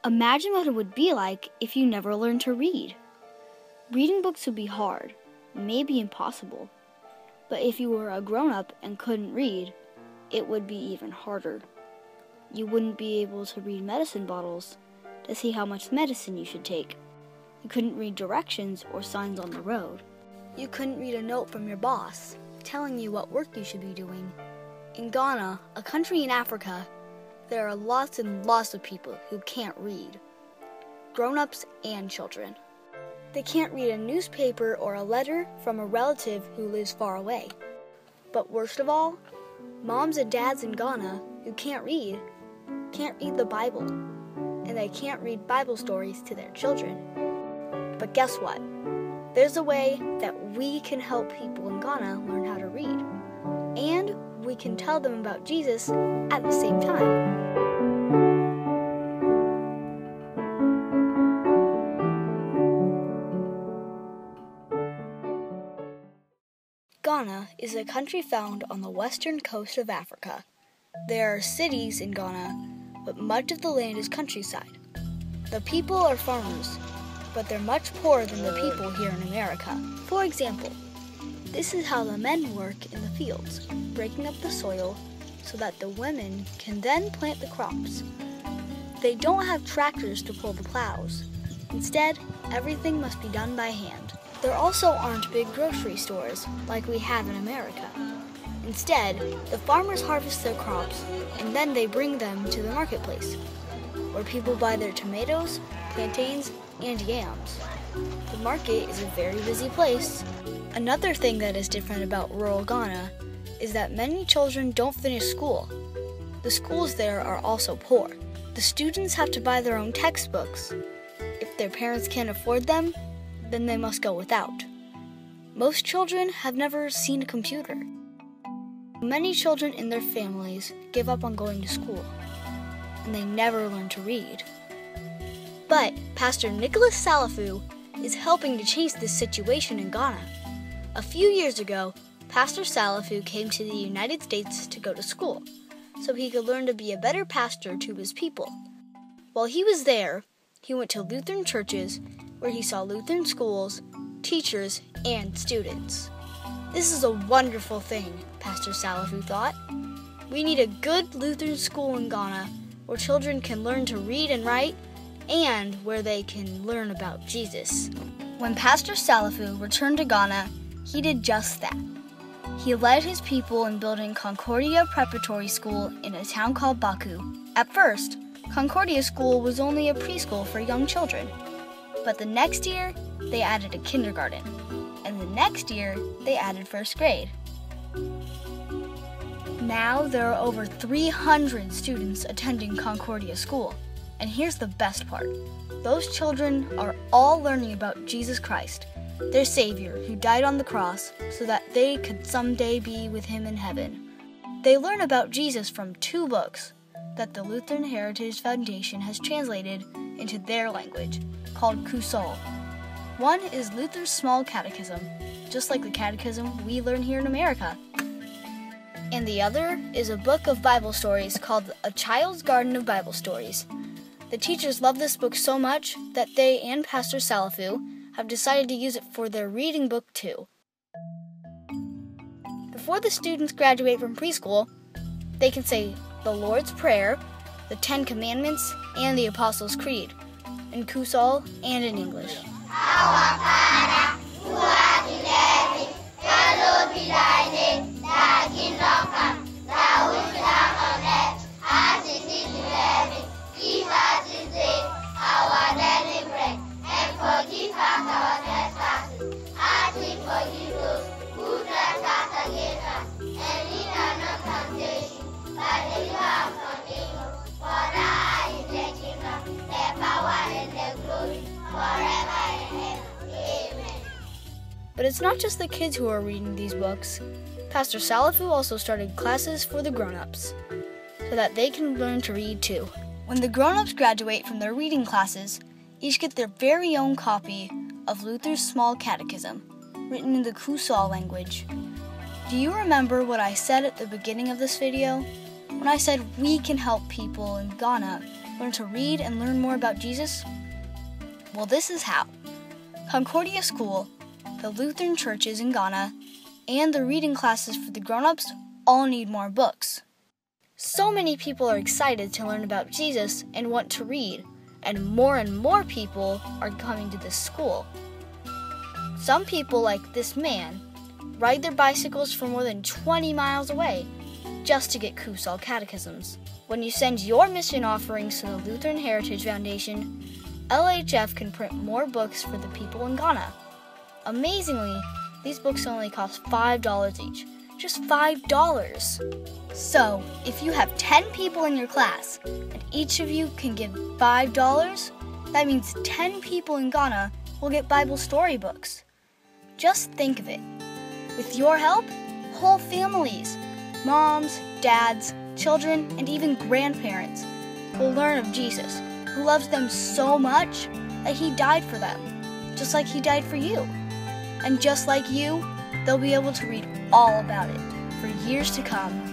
Imagine what it would be like if you never learned to read. Reading books would be hard, maybe impossible. But if you were a grown-up and couldn't read, it would be even harder. You wouldn't be able to read medicine bottles to see how much medicine you should take. You couldn't read directions or signs on the road. You couldn't read a note from your boss telling you what work you should be doing. In Ghana, a country in Africa, there are lots and lots of people who can't read. Grown-ups and children. They can't read a newspaper or a letter from a relative who lives far away. But worst of all, moms and dads in Ghana who can't read the Bible, and they can't read Bible stories to their children. But guess what? There's a way that we can help people in Ghana learn how to read, and we can tell them about Jesus at the same time. Ghana is a country found on the western coast of Africa. There are cities in Ghana, but much of the land is countryside. The people are farmers, but they're much poorer than the people here in America. For example, this is how the men work in the fields, breaking up the soil so that the women can then plant the crops. They don't have tractors to pull the plows. Instead, everything must be done by hand. There also aren't big grocery stores like we have in America. Instead, the farmers harvest their crops and then they bring them to the marketplace, where people buy their tomatoes, plantains, and yams. The market is a very busy place. Another thing that is different about rural Ghana is that many children don't finish school. The schools there are also poor. The students have to buy their own textbooks. If their parents can't afford them, then they must go without. Most children have never seen a computer. Many children in their families give up on going to school, and they never learn to read. But Pastor Nicholas Salafu is helping to change this situation in Ghana. A few years ago, Pastor Salafu came to the United States to go to school, so he could learn to be a better pastor to his people. While he was there, he went to Lutheran churches where he saw Lutheran schools, teachers, and students. This is a wonderful thing, Pastor Salafu thought. We need a good Lutheran school in Ghana where children can learn to read and write, and where they can learn about Jesus. When Pastor Salafu returned to Ghana, he did just that. He led his people in building Concordia Preparatory School in a town called Baku. At first, Concordia School was only a preschool for young children. But the next year, they added a kindergarten. And the next year, they added first grade. Now there are over 300 students attending Concordia School. And here's the best part. Those children are all learning about Jesus Christ, their Savior who died on the cross so that they could someday be with Him in heaven. They learn about Jesus from 2 books that the Lutheran Heritage Foundation has translated into their language, called Kusol. One is Luther's Small Catechism, just like the catechism we learn here in America. And the other is a book of Bible stories called A Child's Garden of Bible Stories. The teachers love this book so much that they and Pastor Salafu have decided to use it for their reading book too. Before the students graduate from preschool, they can say the Lord's Prayer, the 10 Commandments, and the Apostles' Creed, in Kusol and in English. Our Father, who art in heaven, hallowed be thy name. Thy kingdom come, thy will be done on earth as it is in heaven. Give us this day our daily bread, and forgive us our trespasses, as we forgive those who trespass against us. And lead us not into temptation, but deliver us from evil. For thine is the kingdom, the power, and the glory, forever and ever. Amen. But it's not just the kids who are reading these books. Pastor Salafu also started classes for the grown-ups, so that they can learn to read too. When the grown-ups graduate from their reading classes, each get their very own copy of Luther's Small Catechism, written in the Kusol language. Do you remember what I said at the beginning of this video? When I said we can help people in Ghana want to read and learn more about Jesus? Well, this is how. Concordia School, the Lutheran churches in Ghana, and the reading classes for the grown-ups all need more books. So many people are excited to learn about Jesus and want to read, and more people are coming to this school. Some people, like this man, ride their bicycles for more than 20 miles away just to get Kusal catechisms. When you send your mission offerings to the Lutheran Heritage Foundation, LHF can print more books for the people in Ghana. Amazingly, these books only cost $5 each. Just $5. So, if you have 10 people in your class and each of you can give $5, that means 10 people in Ghana will get Bible storybooks. Just think of it. With your help, whole families, moms, dads, children, and even grandparents will learn of Jesus, who loves them so much that he died for them, just like he died for you. And just like you, they'll be able to read all about it for years to come